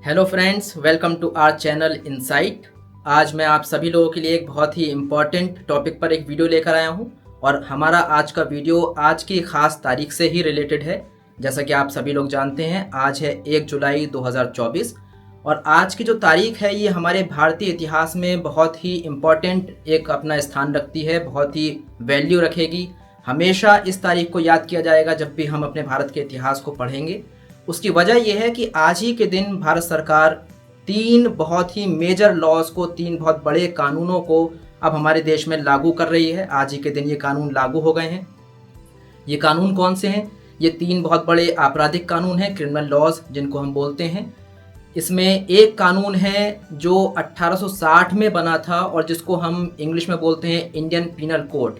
Hello friends, welcome to our channel Insight. आज मैं आप सभी लोगों के लिए एक बहुत ही इम्पॉर्टेंट टॉपिक पर एक वीडियो लेकर आया हूं और हमारा आज का वीडियो आज की ख़ास तारीख से ही रिलेटेड है। जैसा कि आप सभी लोग जानते हैं, आज है 1 जुलाई 2024 और आज की जो तारीख है ये हमारे भारतीय इतिहास में बहुत ही इम्पॉर्टेंट एक अपना स्थान रखती है, बहुत ही वैल्यू रखेगी। हमेशा इस तारीख को याद किया जाएगा जब भी हम अपने भारत के इतिहास को पढ़ेंगे। उसकी वजह यह है कि आज ही के दिन भारत सरकार तीन बहुत ही मेजर लॉज को, तीन बहुत बड़े कानूनों को अब हमारे देश में लागू कर रही है। आज ही के दिन ये कानून लागू हो गए हैं। ये कानून कौन से हैं? ये तीन बहुत बड़े आपराधिक कानून हैं, क्रिमिनल लॉज जिनको हम बोलते हैं। इसमें एक कानून है जो 1860 में बना था और जिसको हम इंग्लिश में बोलते हैं इंडियन पीनल कोड,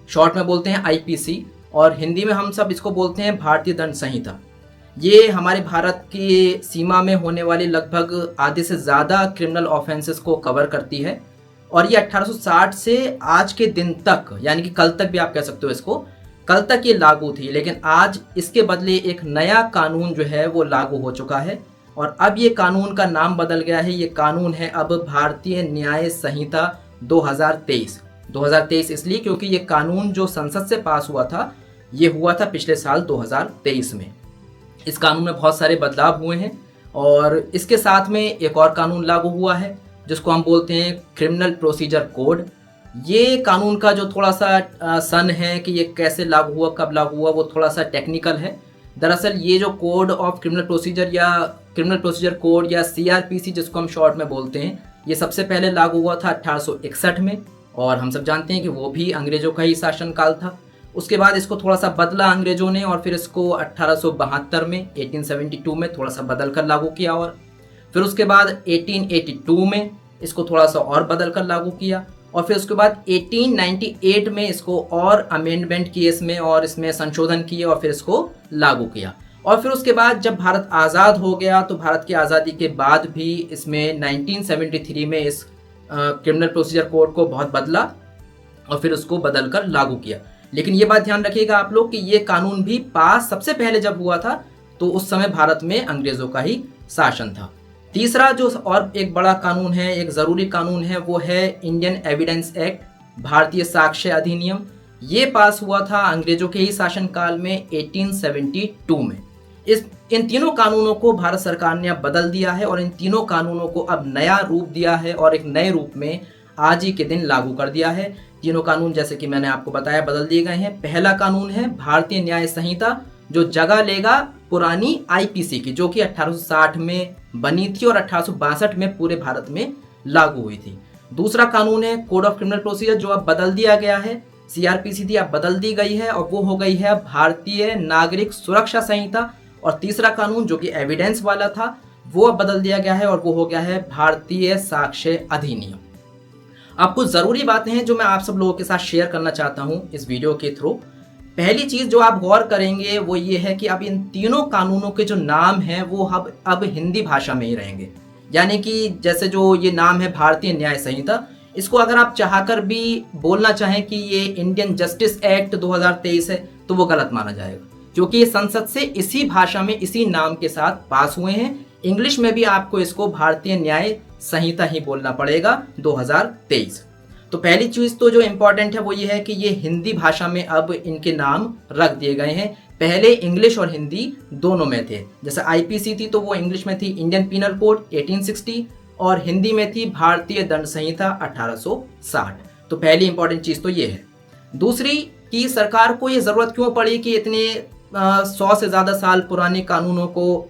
शॉर्ट में बोलते हैं आईपीसी, और हिंदी में हम सब इसको बोलते हैं भारतीय दंड संहिता। ये हमारे भारत की सीमा में होने वाले लगभग आधे से ज़्यादा क्रिमिनल ऑफेंसेस को कवर करती है और ये 1860 से आज के दिन तक, यानी कि कल तक भी आप कह सकते हो इसको, कल तक ये लागू थी। लेकिन आज इसके बदले एक नया कानून जो है वो लागू हो चुका है और अब ये कानून का नाम बदल गया है। ये कानून है अब भारतीय न्याय संहिता 2023। 2023 इसलिए क्योंकि ये कानून जो संसद से पास हुआ था, ये हुआ था पिछले साल 2023 में। इस कानून में बहुत सारे बदलाव हुए हैं और इसके साथ में एक और कानून लागू हुआ है जिसको हम बोलते हैं क्रिमिनल प्रोसीजर कोड। ये कानून का जो थोड़ा सा सन है कि ये कैसे लागू हुआ, कब लागू हुआ, वो थोड़ा सा टेक्निकल है। दरअसल ये जो कोड ऑफ क्रिमिनल प्रोसीजर या क्रिमिनल प्रोसीजर कोड या सीआरपीसी जिसको हम शॉर्ट में बोलते हैं, ये सबसे पहले लागू हुआ था 1861 में और हम सब जानते हैं कि वो भी अंग्रेजों का ही शासनकाल था। उसके बाद इसको थोड़ा सा बदला अंग्रेजों ने और फिर इसको 1872 में 1872 में थोड़ा सा बदल कर लागू किया और फिर उसके बाद 1882 में इसको थोड़ा सा और बदल कर लागू किया और फिर उसके बाद 1898 में इसको और अमेंडमेंट किए इसमें और इसमें संशोधन किए और फिर इसको लागू किया। और फिर उसके बाद जब भारत आज़ाद हो गया तो भारत की आज़ादी के बाद भी इसमें 1973 में इस क्रिमिनल प्रोसीजर कोड को बहुत बदला और फिर उसको बदल कर लागू किया। लेकिन ये बात ध्यान रखिएगा आप लोग कि ये कानून भी पास सबसे पहले जब हुआ था तो उस समय भारत में अंग्रेजों का ही शासन था। तीसरा जो और एक बड़ा कानून है, एक ज़रूरी कानून है, वो है इंडियन एविडेंस एक्ट, भारतीय साक्ष्य अधिनियम। ये पास हुआ था अंग्रेजों के ही शासनकाल में 1872 में। इन तीनों कानूनों को भारत सरकार ने अब बदल दिया है और इन तीनों कानूनों को अब नया रूप दिया है और एक नए रूप में आज ही के दिन लागू कर दिया है। तीनों कानून जैसे कि मैंने आपको बताया बदल दिए गए हैं। पहला कानून है भारतीय न्याय संहिता जो जगह लेगा पुरानी आईपीसी की, जो कि 1860 में बनी थी और 1862 में पूरे भारत में लागू हुई थी। दूसरा कानून है कोड ऑफ क्रिमिनल प्रोसीजर जो अब बदल दिया गया है। सीआरपीसी थी, अब बदल दी गई है और वो हो गई है भारतीय नागरिक सुरक्षा संहिता। और तीसरा कानून जो कि एविडेंस वाला था वो अब बदल दिया गया है और वो हो गया है भारतीय साक्ष्य अधिनियम। अब कुछ ज़रूरी बातें हैं जो मैं आप सब लोगों के साथ शेयर करना चाहता हूं इस वीडियो के थ्रू। पहली चीज़ जो आप गौर करेंगे वो ये है कि अब इन तीनों कानूनों के जो नाम हैं वो अब हिंदी भाषा में ही रहेंगे। यानी कि जैसे जो ये नाम है भारतीय न्याय संहिता, इसको अगर आप चाहकर भी बोलना चाहें कि ये इंडियन जस्टिस एक्ट 2023 है तो वो गलत माना जाएगा, क्योंकि ये संसद से इसी भाषा में इसी नाम के साथ पास हुए हैं। इंग्लिश में भी आपको इसको भारतीय न्याय संहिता ही बोलना पड़ेगा 2023। तो पहली चीज़ तो जो इम्पोर्टेंट है वो ये है कि ये हिंदी भाषा में अब इनके नाम रख दिए गए हैं। पहले इंग्लिश और हिंदी दोनों में थे। जैसे आईपीसी थी तो वो इंग्लिश में थी इंडियन पीनल कोड 1860 और हिंदी में थी भारतीय दंड संहिता 1860। तो पहली इंपॉर्टेंट चीज़ तो ये है। दूसरी कि सरकार को ये ज़रूरत क्यों पड़ी कि इतने 100 से ज़्यादा साल पुराने कानूनों को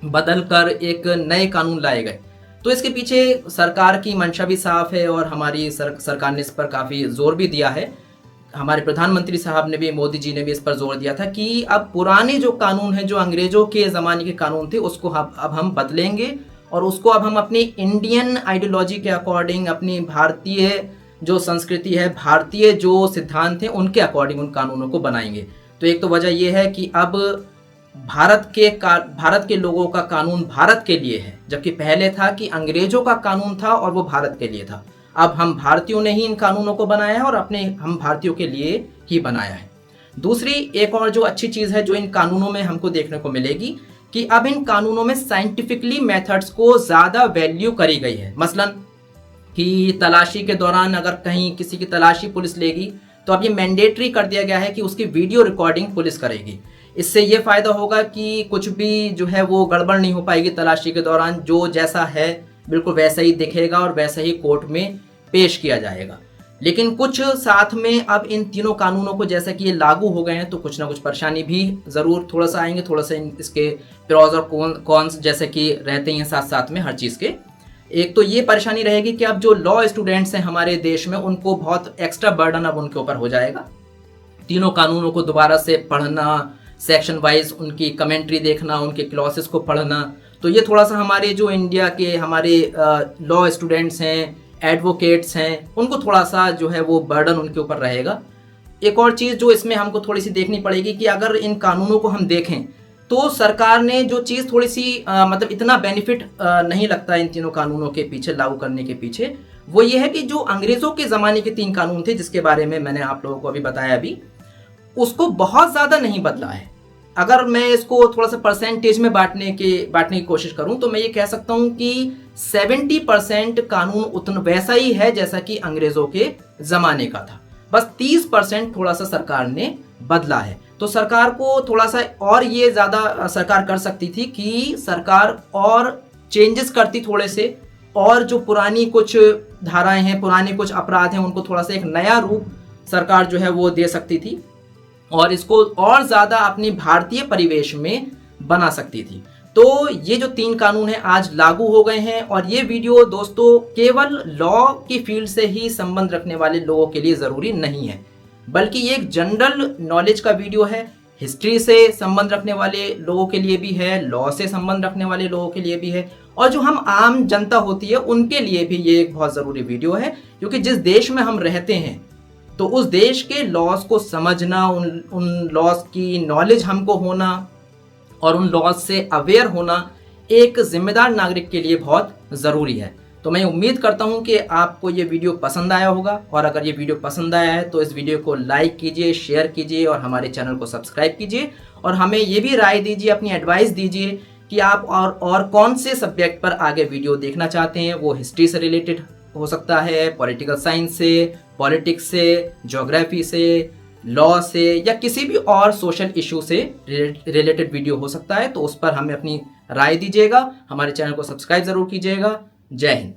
बदल कर एक नए कानून लाए गए। तो इसके पीछे सरकार की मंशा भी साफ है और हमारी सरकार ने इस पर काफ़ी जोर भी दिया है। हमारे प्रधानमंत्री साहब ने भी, मोदी जी ने भी इस पर जोर दिया था कि अब पुराने जो कानून हैं, जो अंग्रेजों के ज़माने के कानून थे, उसको अब हम बदलेंगे और उसको अब हम अपनी इंडियन आइडियोलॉजी के अकॉर्डिंग, अपनी भारतीय जो संस्कृति है, भारतीय जो सिद्धांत हैं, उनके अकॉर्डिंग उन कानूनों को बनाएंगे। तो एक तो वजह यह है कि अब भारत के लोगों का कानून भारत के लिए है, जबकि पहले था कि अंग्रेजों का कानून था और वो भारत के लिए था। अब हम भारतीयों ने ही इन कानूनों को बनाया है और हम भारतीयों के लिए ही बनाया है। दूसरी एक और जो अच्छी चीज़ है जो इन कानूनों में हमको देखने को मिलेगी कि अब इन कानूनों में साइंटिफिकली मेथड्स को ज़्यादा वैल्यू करी गई है। मसलन कि तलाशी के दौरान अगर कहीं किसी की तलाशी पुलिस लेगी तो अब ये मैंडेटरी कर दिया गया है कि उसकी वीडियो रिकॉर्डिंग पुलिस करेगी। इससे ये फ़ायदा होगा कि कुछ भी जो है वो गड़बड़ नहीं हो पाएगी तलाशी के दौरान, जो जैसा है बिल्कुल वैसा ही दिखेगा और वैसा ही कोर्ट में पेश किया जाएगा। लेकिन कुछ साथ में अब इन तीनों कानूनों को जैसा कि ये लागू हो गए हैं तो कुछ ना कुछ परेशानी भी ज़रूर थोड़ा सा आएंगे, थोड़ा सा इसके प्रोज और कॉन्स जैसे कि रहते हैं साथ साथ में हर चीज़ के। एक तो ये परेशानी रहेगी कि अब जो लॉ स्टूडेंट्स हैं हमारे देश में उनको बहुत एक्स्ट्रा बर्डन अब उनके ऊपर हो जाएगा। तीनों कानूनों को दोबारा से पढ़ना, सेक्शन वाइज उनकी कमेंट्री देखना, उनके क्लॉसेस को पढ़ना, तो ये थोड़ा सा हमारे जो इंडिया के हमारे लॉ स्टूडेंट्स हैं, एडवोकेट्स हैं, उनको थोड़ा सा जो है वो बर्डन उनके ऊपर रहेगा। एक और चीज़ जो इसमें हमको थोड़ी सी देखनी पड़ेगी कि अगर इन कानूनों को हम देखें तो सरकार ने जो चीज़ थोड़ी सी मतलब इतना बेनिफिट नहीं लगता इन तीनों कानूनों के पीछे लागू करने के पीछे, वो ये है कि जो अंग्रेज़ों के ज़माने के 3 कानून थे जिसके बारे में मैंने आप लोगों को अभी बताया अभी, उसको बहुत ज़्यादा नहीं बदला है। अगर मैं इसको थोड़ा सा परसेंटेज में बांटने की कोशिश करूं तो मैं ये कह सकता हूं कि 70% कानून उतना वैसा ही है जैसा कि अंग्रेज़ों के ज़माने का था, बस 30% थोड़ा सा सरकार ने बदला है। तो सरकार को थोड़ा सा और ये ज़्यादा सरकार कर सकती थी कि सरकार और चेंजेस करती थोड़े से, और जो पुरानी कुछ धाराएं हैं, पुराने कुछ अपराध हैं, उनको थोड़ा सा एक नया रूप सरकार जो है वो दे सकती थी और इसको और ज़्यादा अपनी भारतीय परिवेश में बना सकती थी। तो ये जो 3 कानून हैं आज लागू हो गए हैं, और ये वीडियो दोस्तों केवल लॉ की फील्ड से ही संबंध रखने वाले लोगों के लिए ज़रूरी नहीं है, बल्कि ये एक जनरल नॉलेज का वीडियो है। हिस्ट्री से संबंध रखने वाले लोगों के लिए भी है, लॉ से संबंध रखने वाले लोगों के लिए भी है, और जो हम आम जनता होती है उनके लिए भी ये एक बहुत ज़रूरी वीडियो है। क्योंकि जिस देश में हम रहते हैं तो उस देश के लॉज को समझना, उन लॉज की नॉलेज हमको होना और उन लॉज से अवेयर होना एक जिम्मेदार नागरिक के लिए बहुत ज़रूरी है। तो मैं उम्मीद करता हूं कि आपको ये वीडियो पसंद आया होगा, और अगर ये वीडियो पसंद आया है तो इस वीडियो को लाइक कीजिए, शेयर कीजिए और हमारे चैनल को सब्सक्राइब कीजिए, और हमें ये भी राय दीजिए, अपनी एडवाइस दीजिए कि आप और कौन से सब्जेक्ट पर आगे वीडियो देखना चाहते हैं। वो हिस्ट्री से रिलेटेड हो सकता है, पॉलिटिकल साइंस से, पॉलिटिक्स से, ज्योग्राफी से, लॉ से, या किसी भी और सोशल इशू से रिलेटेड वीडियो हो सकता है। तो उस पर हमें अपनी राय दीजिएगा, हमारे चैनल को सब्सक्राइब ज़रूर कीजिएगा। जय हिंद।